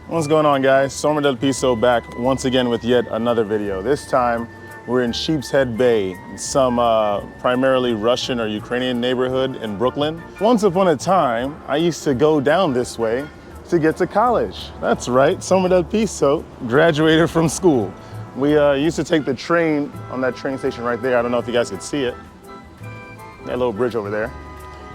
What's going on, guys? Somer del Piso back once again with yet another video. This time we're in Sheepshead Bay, some primarily Russian or Ukrainian neighborhood in Brooklyn. Once upon a time, I used to go down this way to get to college. That's right, Somer del Piso graduated from school. We used to take the train on that train station right there. I don't know if you guys could see it. That little bridge over there.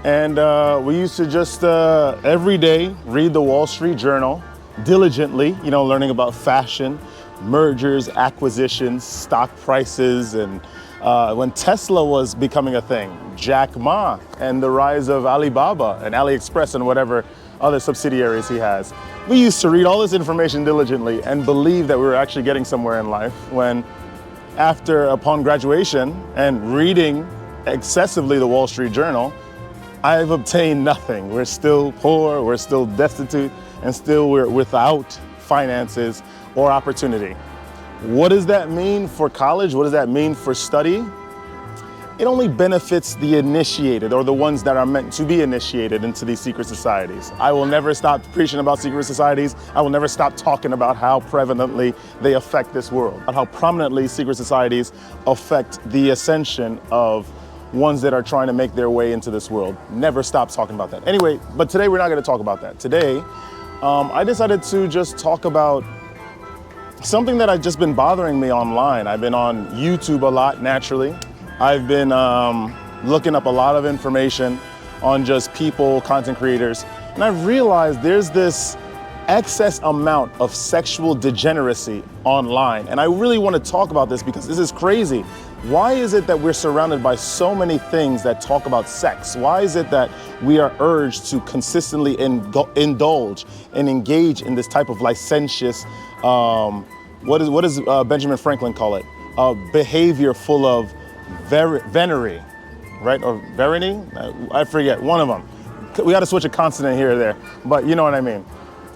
And we used to just every day read the Wall Street Journal diligently, you know, learning about fashion, mergers, acquisitions, stock prices, and when Tesla was becoming a thing, Jack Ma, and the rise of Alibaba and AliExpress and whatever other subsidiaries he has. We used to read all this information diligently and believe that we were actually getting somewhere in life when upon graduation and reading excessively the Wall Street Journal, I've obtained nothing. We're still poor, we're still destitute, and still we're without finances or opportunity. What does that mean for college? What does that mean for study? It only benefits the initiated, or the ones that are meant to be initiated into these secret societies. I will never stop preaching about secret societies. I will never stop talking about how prevalently they affect this world, about how prominently secret societies affect the ascension of ones that are trying to make their way into this world. Never stop talking about that. Anyway, but today we're not going to talk about that. Today, I decided to just talk about something that has just been bothering me online. I've been on YouTube a lot, naturally. I've been looking up a lot of information on just people, content creators, and I've realized there's this excess amount of sexual degeneracy online. And I really want to talk about this because this is crazy. Why is it that we're surrounded by so many things that talk about sex? Why is it that we are urged to consistently indulge and engage in this type of licentious, what does Benjamin Franklin call it? Behavior full of venery, right? Or verity? I forget, one of them. We got to switch a consonant here or there, but you know what I mean.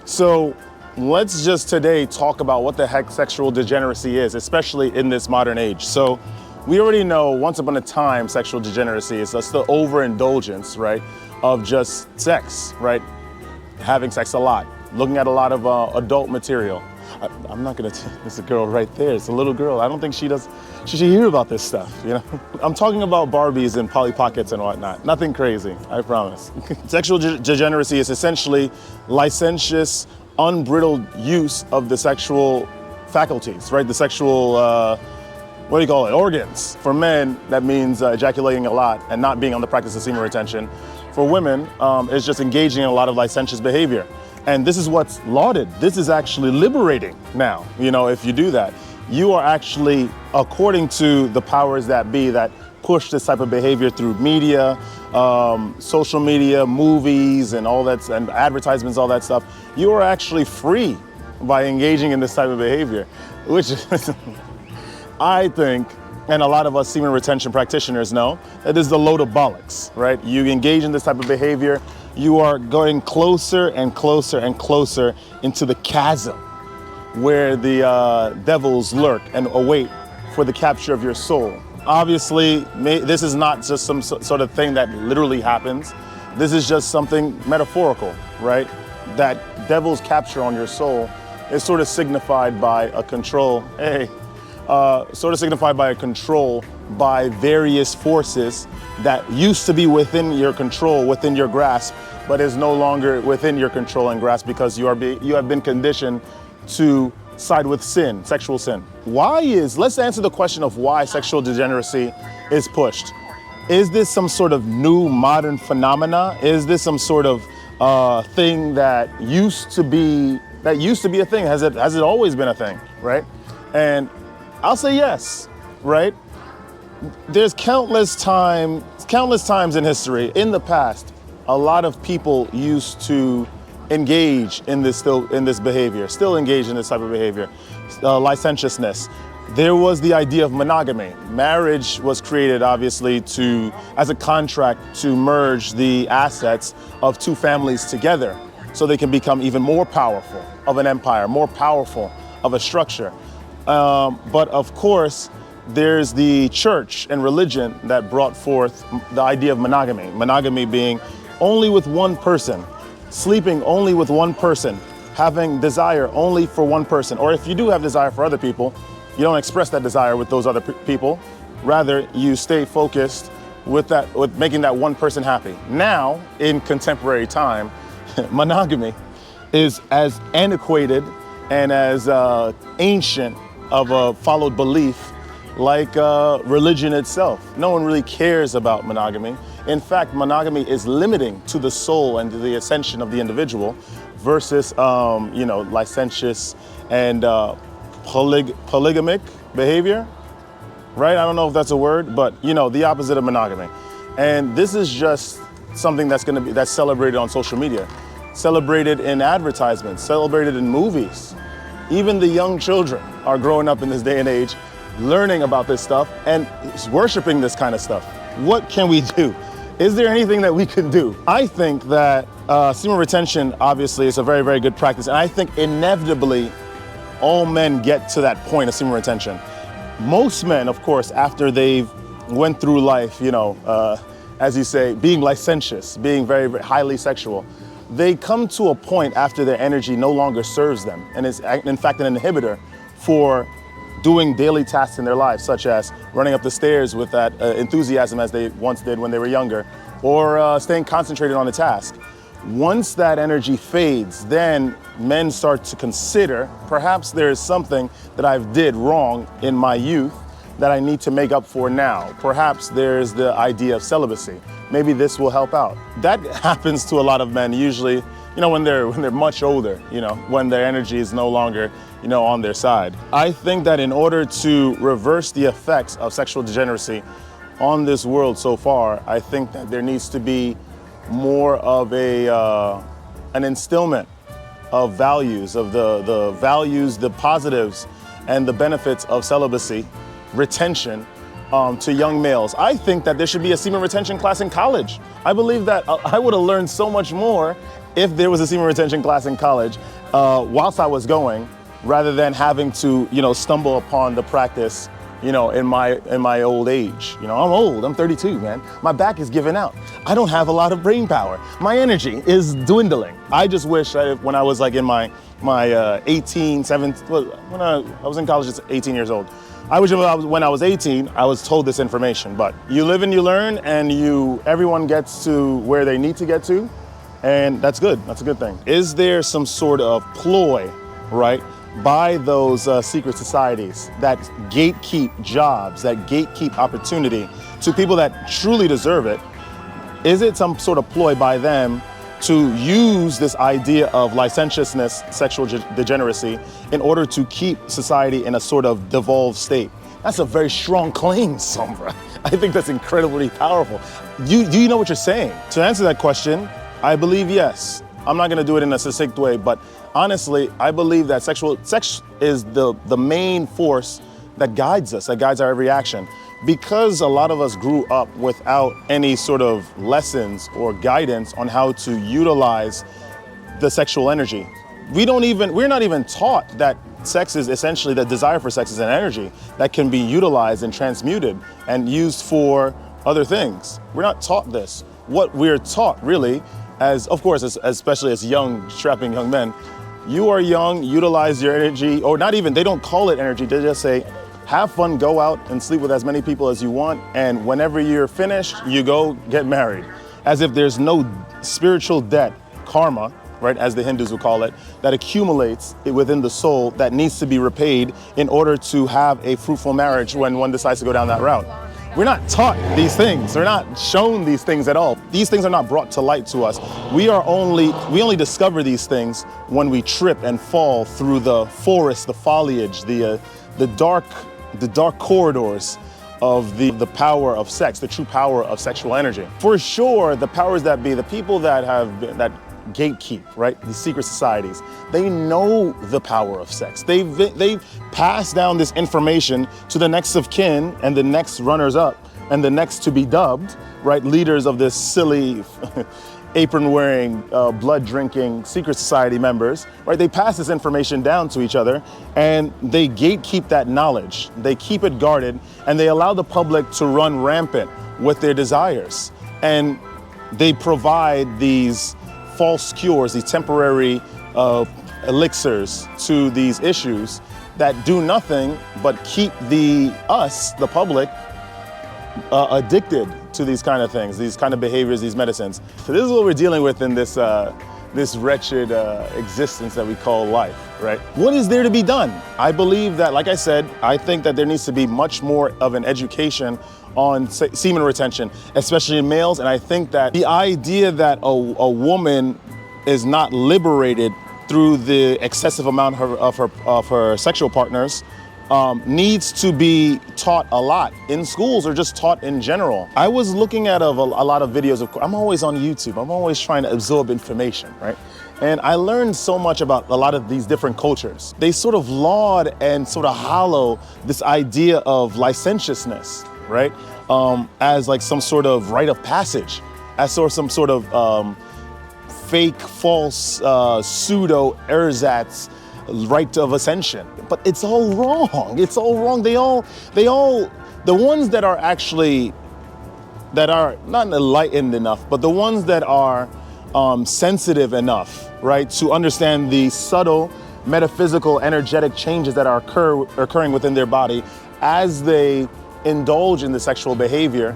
So let's just today talk about what the heck sexual degeneracy is, especially in this modern age. So we already know once upon a time sexual degeneracy is just the overindulgence, right, of just sex, right? Having sex a lot, looking at a lot of adult material. I'm not gonna, there's a girl right there, it's a little girl. I don't think she should hear about this stuff, you know? I'm talking about Barbies and Polly Pockets and whatnot. Nothing crazy, I promise. Sexual degeneracy is essentially licentious, unbridled use of the sexual faculties, right? The sexual, what do you call it, organs. For men, that means ejaculating a lot and not being on the practice of seeing retention. For women, it's just engaging in a lot of licentious behavior. And this is what's lauded. This is actually liberating now, you know, if you do that. You are actually, according to the powers that be that push this type of behavior through media, social media, movies, and all that, and advertisements, all that stuff, you are actually free by engaging in this type of behavior, which I think, and a lot of us semen retention practitioners know, that is the load of bollocks, right? You engage in this type of behavior, you are going closer and closer and closer into the chasm where the devils lurk and await for the capture of your soul. Obviously, this is not just some sort of thing that literally happens. This is just something metaphorical, right? That devil's capture on your soul is sort of signified by a control, by various forces that used to be within your control, within your grasp, but is no longer within your control and grasp because you have been conditioned to side with sin, sexual sin. Let's answer the question of why sexual degeneracy is pushed. Is this some sort of new modern phenomena? Is this some sort of thing that used to be a thing? Has it always been a thing, right? And I'll say yes, right? There's countless times in history, in the past, a lot of people used to engage in this behavior, still engage in this type of behavior, licentiousness. There was the idea of monogamy. Marriage was created, obviously, as a contract to merge the assets of two families together so they can become even more powerful of an empire, more powerful of a structure. But of course, there's the church and religion that brought forth the idea of monogamy. Monogamy being only with one person, sleeping only with one person having desire only for one person, or if you do have desire for other people, you don't express that desire with those other people. Rather, you stay focused with making that one person happy. Now, in contemporary time, monogamy is as antiquated and as ancient of a followed belief like religion itself. No one really cares about monogamy. In fact, monogamy is limiting to the soul and to the ascension of the individual versus, licentious and polygamic behavior, right? I don't know if that's a word, but the opposite of monogamy. And this is just something that's celebrated on social media, celebrated in advertisements, celebrated in movies. Even the young children are growing up in this day and age, learning about this stuff and worshiping this kind of stuff. What can we do? Is there anything that we can do? I think that semen retention obviously is a very, very good practice. And I think inevitably all men get to that point of semen retention. Most men, of course, after they've went through life, as you say, being licentious, being very, very highly sexual, they come to a point after their energy no longer serves them and is in fact an inhibitor for doing daily tasks in their lives, such as running up the stairs with that enthusiasm as they once did when they were younger, or staying concentrated on a task. Once that energy fades, then men start to consider, perhaps there is something that I've did wrong in my youth that I need to make up for now. Perhaps there's the idea of celibacy. Maybe this will help out. That happens to a lot of men usually, when they're much older, when their energy is no longer, on their side. I think that in order to reverse the effects of sexual degeneracy on this world so far, I think that there needs to be more of an instillment of values, of the values, the positives, and the benefits of celibacy, retention, to young males. I think that there should be a semen retention class in college. I believe that I would have learned so much more if there was a semen retention class in college whilst I was going, rather than having to, stumble upon the practice, in my old age. I'm old, I'm 32, man. My back is giving out. I don't have a lot of brain power. My energy is dwindling. I just wish that when I was like in my 18, 17, when I was in college, it's 18 years old. I wish when I was 18, I was told this information, but you live and you learn, and everyone gets to where they need to get to, and that's good. That's a good thing. Is there some sort of ploy, right, by those secret societies that gatekeep jobs, that gatekeep opportunity to people that truly deserve it? Is it some sort of ploy by them to use this idea of licentiousness, sexual degeneracy, in order to keep society in a sort of devolved state? That's a very strong claim, Sombra. I think that's incredibly powerful. Do you know what you're saying? To answer that question, I believe yes. I'm not gonna do it in a succinct way, but honestly, I believe that sex is the main force that guides us, that guides our every action. Because a lot of us grew up without any sort of lessons or guidance on how to utilize the sexual energy. We're not even taught that sex is essentially, the desire for sex is an energy that can be utilized and transmuted and used for other things. We're not taught this. What we're taught really, especially as young, strapping young men, you are young, utilize your energy, or not even, they don't call it energy, they just say, have fun, go out and sleep with as many people as you want, and whenever you're finished, you go get married. As if there's no spiritual debt, karma, right, as the Hindus would call it, that accumulates within the soul that needs to be repaid in order to have a fruitful marriage when one decides to go down that route. We're not taught these things. We're not shown these things at all. These things are not brought to light to us. We only discover these things when we trip and fall through the forest, the foliage, the dark corridors of the power of sex, the true power of sexual energy. For sure, the powers that be, the people that gatekeep, right? These secret societies, they know the power of sex. They pass down this information to the next of kin and the next runners up and the next to be dubbed, right? Leaders of this silly apron-wearing, blood-drinking secret society members, right? They pass this information down to each other and they gatekeep that knowledge. They keep it guarded and they allow the public to run rampant with their desires. And they provide these false cures, these temporary elixirs to these issues that do nothing but keep the public, addicted to these kind of things, these kind of behaviors, these medicines. So this is what we're dealing with in this this wretched existence that we call life, right? What is there to be done? I believe that, like I said, I think that there needs to be much more of an education on semen retention, especially in males. And I think that the idea that a woman is not liberated through the excessive amount of her sexual partners needs to be taught a lot in schools or just taught in general. I was looking at a lot of videos. I'm always on YouTube. I'm always trying to absorb information, right? And I learned so much about a lot of these different cultures. They sort of laud and sort of hollow this idea of licentiousness, right? As like some sort of rite of passage, as sort of some sort of fake, false, pseudo ersatz rite of ascension. But it's all wrong. It's all wrong. They all, the ones that are actually, that are not enlightened enough, but the ones that are sensitive enough, right, to understand the subtle metaphysical energetic changes that are occurring within their body as they indulge in the sexual behavior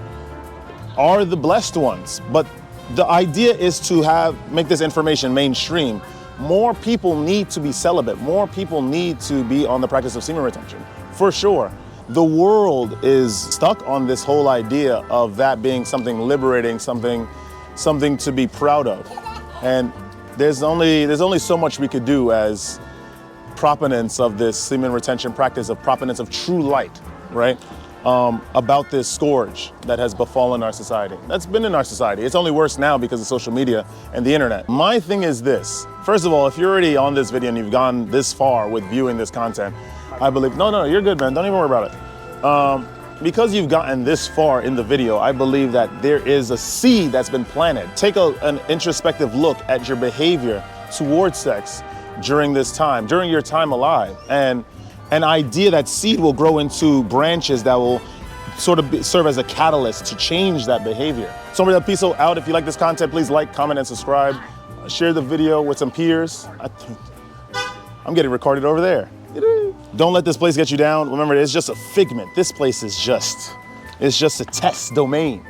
are the blessed ones. But the idea is to make this information mainstream. More people need to be celibate. More people need to be on the practice of semen retention, for sure. The world is stuck on this whole idea of that being something liberating, something to be proud of. And there's only so much we could do as proponents of this semen retention practice, of proponents of true light, right? About this scourge that has befallen our society. That's been in our society. It's only worse now because of social media and the internet. My thing is this. First of all, if you're already on this video and you've gone this far with viewing this content, I believe, no, you're good, man. Don't even worry about it. Because you've gotten this far in the video, I believe that there is a seed that's been planted. Take an introspective look at your behavior towards sex during this time, during your time alive. And an idea that seed will grow into branches that will sort of serve as a catalyst to change that behavior. Somebody that peace out. If you like this content, please like, comment, and subscribe. Share the video with some peers. I'm getting recorded over there. Don't let this place get you down. Remember, it's just a figment. This place is just a test domain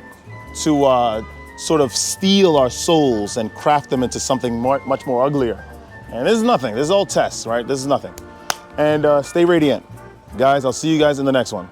to sort of steal our souls and craft them into something much more uglier. And this is nothing. This is all tests, right? This is nothing. And stay radiant. Guys, I'll see you guys in the next one.